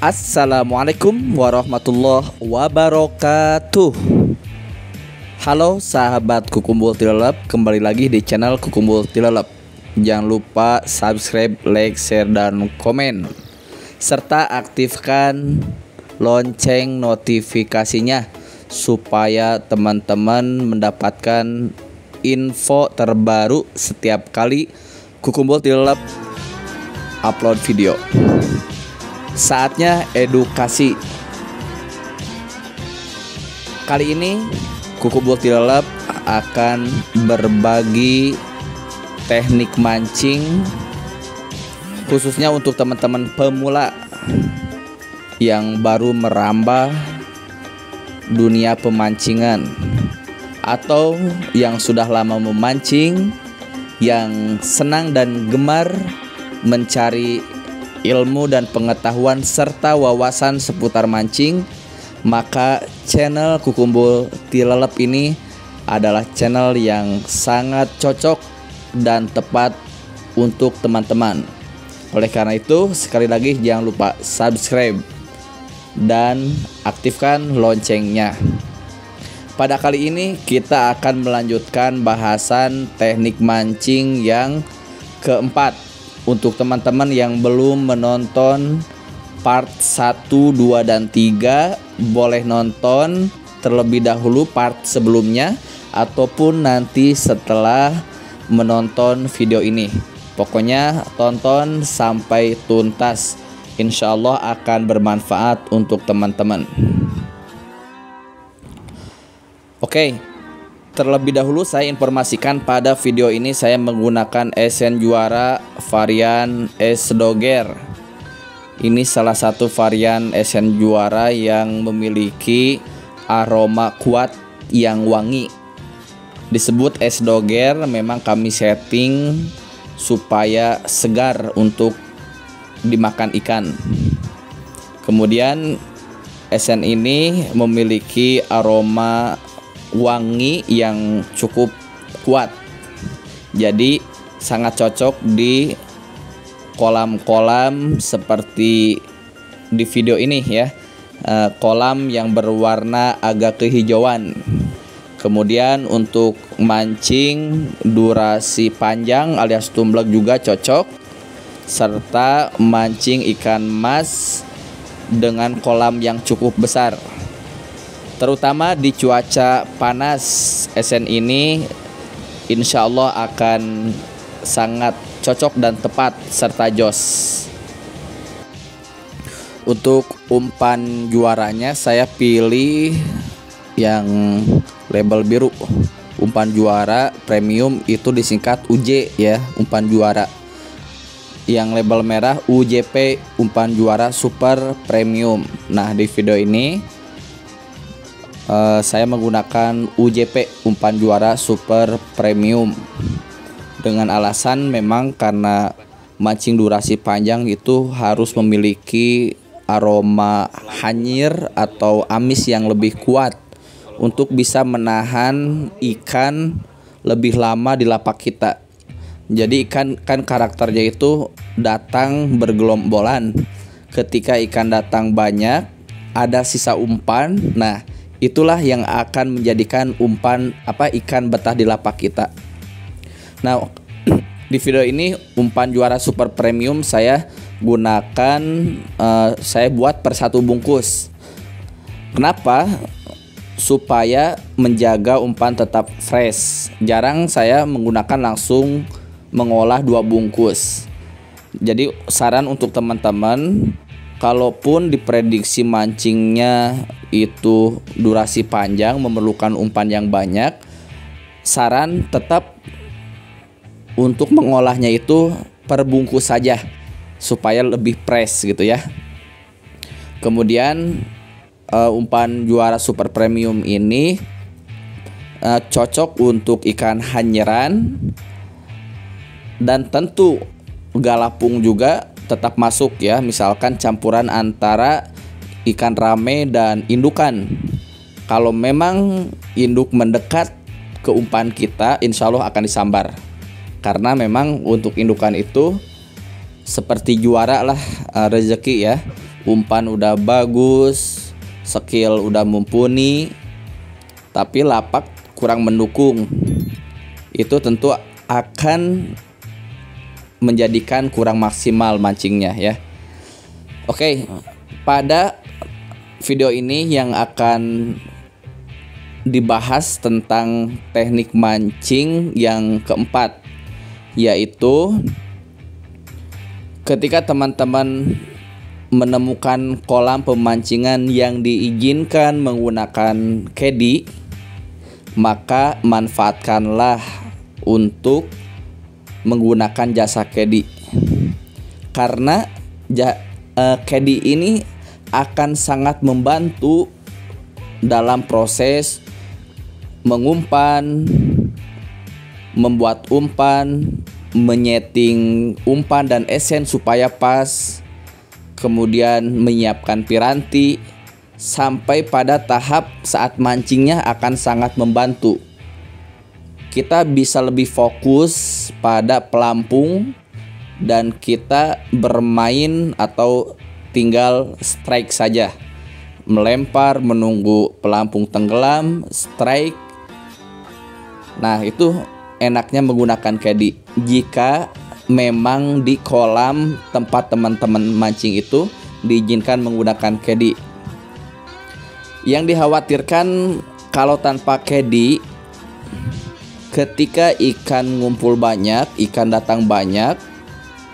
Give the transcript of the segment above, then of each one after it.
Assalamualaikum warahmatullahi wabarakatuh. Halo sahabat Kukumbul Tilelep, kembali lagi di channel Kukumbul Tilelep. Jangan lupa subscribe, like, share, dan komen, serta aktifkan lonceng notifikasinya supaya teman-teman mendapatkan info terbaru setiap kali Kukumbul Tilelep upload video. Saatnya edukasi. Kali ini Kukumbul Tilelep akan berbagi teknik mancing khususnya untuk teman-teman pemula yang baru merambah dunia pemancingan atau yang sudah lama memancing, yang senang dan gemar mencari ilmu dan pengetahuan serta wawasan seputar mancing. Maka channel Kukumbul Tilelep ini adalah channel yang sangat cocok dan tepat untuk teman-teman. Oleh karena itu, sekali lagi jangan lupa subscribe dan aktifkan loncengnya. Pada kali ini kita akan melanjutkan bahasan teknik mancing yang keempat. Untuk teman-teman yang belum menonton part 1, 2, dan 3, boleh nonton terlebih dahulu part sebelumnya ataupun nanti setelah menonton video ini. Pokoknya tonton sampai tuntas, insya Allah akan bermanfaat untuk teman-teman. Oke, terlebih dahulu saya informasikan pada video ini saya menggunakan esen juara varian es doger. Ini salah satu varian esen juara yang memiliki aroma kuat yang wangi. Disebut es doger, memang kami setting supaya segar untuk dimakan ikan. Kemudian esen ini memiliki aroma wangi yang cukup kuat, jadi sangat cocok di kolam-kolam seperti di video ini ya, kolam yang berwarna agak kehijauan. Kemudian untuk mancing durasi panjang alias tumblek juga cocok, serta mancing ikan mas dengan kolam yang cukup besar. Terutama di cuaca panas, esen ini insya Allah akan sangat cocok dan tepat serta jos. Untuk umpan juaranya saya pilih yang label biru, umpan juara premium, itu disingkat UJ ya, umpan juara. Yang label merah UJP, umpan juara super premium. Nah, di video ini saya menggunakan UJP, umpan juara super premium, dengan alasan memang karena mancing durasi panjang itu harus memiliki aroma hanyir atau amis yang lebih kuat untuk bisa menahan ikan lebih lama di lapak kita. Jadi ikan kan karakternya itu datang bergelombolan. Ketika ikan datang banyak, ada sisa umpan. Nah, itulah yang akan menjadikan ikan betah di lapak kita. Nah, di video ini umpan juara super premium saya gunakan, saya buat per 1 bungkus. Kenapa? Supaya menjaga umpan tetap fresh. Jarang saya menggunakan langsung mengolah 2 bungkus. Jadi saran untuk teman-teman, kalaupun diprediksi mancingnya itu durasi panjang, memerlukan umpan yang banyak, saran tetap untuk mengolahnya itu per bungkus saja supaya lebih fresh gitu ya. Kemudian umpan juara super premium ini cocok untuk ikan hanyeran, dan tentu galapung juga tetap masuk ya, misalkan campuran antara ikan rame dan indukan. Kalau memang induk mendekat ke umpan kita, insya Allah akan disambar. Karena memang untuk indukan itu seperti juara lah rezeki ya. umpan udah bagus, skill udah mumpuni, tapi lapak kurang mendukung, itu tentu akan menjadikan kurang maksimal mancingnya ya. Oke, pada video ini yang akan dibahas tentang teknik mancing yang keempat, yaitu ketika teman-teman menemukan kolam pemancingan yang diizinkan menggunakan caddy, maka manfaatkanlah untuk menggunakan jasa caddy, karena caddy ini akan sangat membantu dalam proses mengumpan, membuat umpan, menyeting umpan dan esen supaya pas, kemudian menyiapkan piranti, sampai pada tahap saat mancingnya akan sangat membantu. Kita bisa lebih fokus pada pelampung dan kita bermain atau tinggal strike saja, melempar, menunggu pelampung tenggelam, strike. Nah, itu enaknya menggunakan caddy jika memang di kolam tempat teman-teman mancing itu diizinkan menggunakan caddy. Yang dikhawatirkan kalau tanpa caddy, ketika ikan ngumpul banyak, ikan datang banyak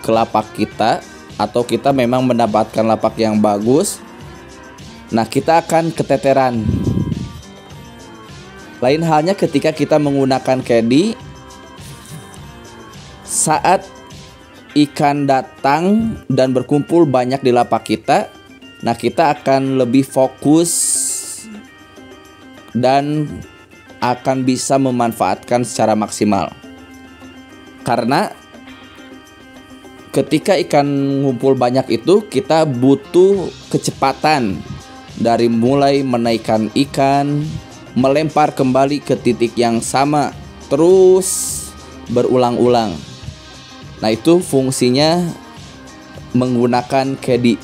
ke lapak kita, atau kita memang mendapatkan lapak yang bagus, nah kita akan keteteran. Lain halnya ketika kita menggunakan caddy, saat ikan datang dan berkumpul banyak di lapak kita, nah kita akan lebih fokus dan akan bisa memanfaatkan secara maksimal. Karena ketika ikan ngumpul banyak itu, kita butuh kecepatan dari mulai menaikkan ikan, melempar kembali ke titik yang sama, terus berulang-ulang. Nah, itu fungsinya menggunakan caddy.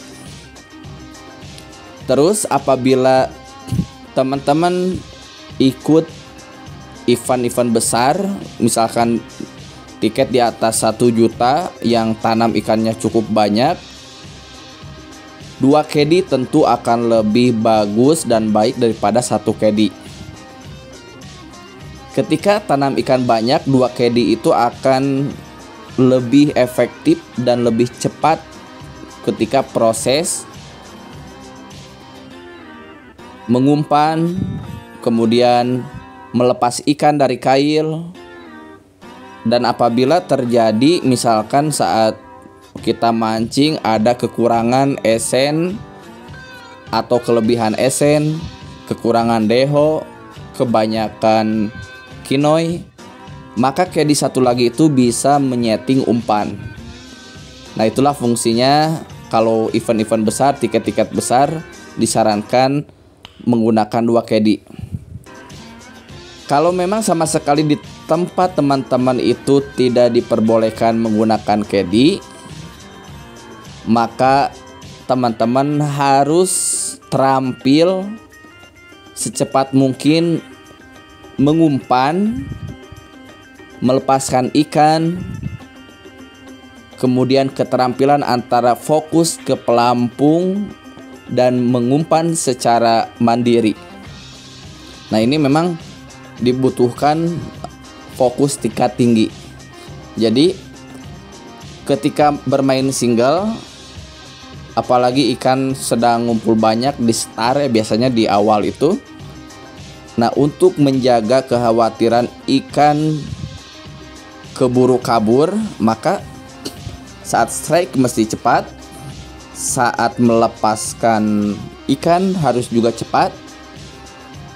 Terus apabila teman-teman ikut event-event besar, misalkan tiket di atas 1 juta yang tanam ikannya cukup banyak, 2 caddy tentu akan lebih bagus dan baik daripada 1 caddy. Ketika tanam ikan banyak, 2 caddy itu akan lebih efektif dan lebih cepat ketika proses mengumpan, kemudian melepas ikan dari kail. Dan apabila terjadi misalkan saat kita mancing ada kekurangan esen atau kelebihan esen, kekurangan deho, kebanyakan kinoi, maka caddy satu lagi itu bisa menyeting umpan. Nah, itulah fungsinya kalau event-event besar, tiket-tiket besar disarankan menggunakan 2 caddy. Kalau memang sama sekali di tempat teman-teman itu tidak diperbolehkan menggunakan caddy, maka teman-teman harus terampil secepat mungkin mengumpan, melepaskan ikan, kemudian keterampilan antara fokus ke pelampung dan mengumpan secara mandiri. Nah, ini memang dibutuhkan fokus tingkat tinggi. Jadi ketika bermain single, apalagi ikan sedang ngumpul banyak di start biasanya di awal itu, nah untuk menjaga kekhawatiran ikan keburu kabur, maka saat strike mesti cepat, saat melepaskan ikan harus juga cepat,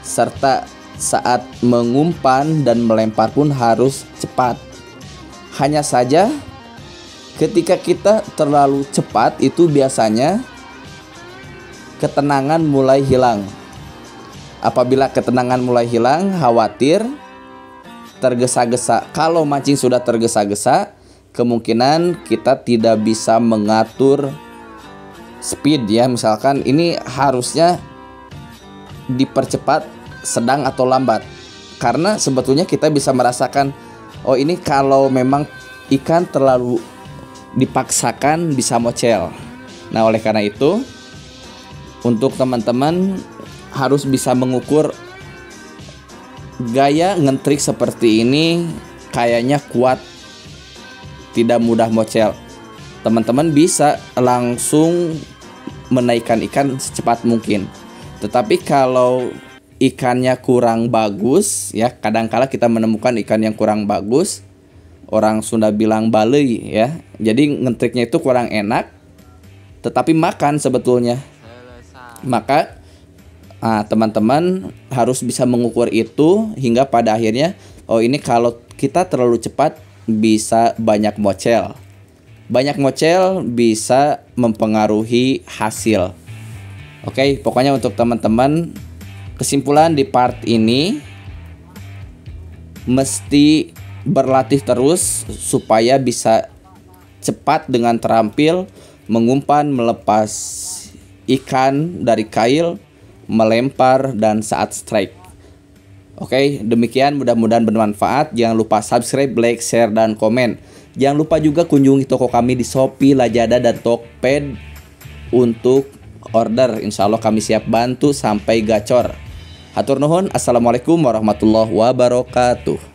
serta saat mengumpan dan melempar pun harus cepat. Hanya saja ketika kita terlalu cepat itu biasanya ketenangan mulai hilang. Apabila ketenangan mulai hilang, khawatir tergesa-gesa. Kalau mancing sudah tergesa-gesa, kemungkinan kita tidak bisa mengatur speed ya, misalkan ini harusnya dipercepat, sedang atau lambat. Karena sebetulnya kita bisa merasakan, oh ini kalau memang ikan terlalu dipaksakan bisa mocel. Nah, oleh karena itu untuk teman-teman harus bisa mengukur gaya ngentrik seperti ini kayaknya kuat, tidak mudah mocel. Teman-teman bisa langsung menaikkan ikan secepat mungkin. Tetapi kalau ikannya kurang bagus ya, kadangkala kita menemukan ikan yang kurang bagus, orang Sunda bilang baleuy ya. Jadi ngentriknya itu kurang enak, tetapi makan sebetulnya. Maka teman-teman harus bisa mengukur itu hingga pada akhirnya, oh ini kalau kita terlalu cepat bisa banyak mocel. Banyak mocel bisa mempengaruhi hasil. Oke, pokoknya untuk teman-teman, kesimpulan di part ini mesti berlatih terus supaya bisa cepat dengan terampil mengumpan, melepas ikan dari kail, melempar, dan saat strike. Oke, demikian, mudah-mudahan bermanfaat. Jangan lupa subscribe, like, share, dan komen. Jangan lupa juga kunjungi toko kami di Shopee, Lazada, dan Tokped untuk order. Insya Allah kami siap bantu sampai gacor. Hatur nuhun. Assalamualaikum warahmatullahi wabarakatuh.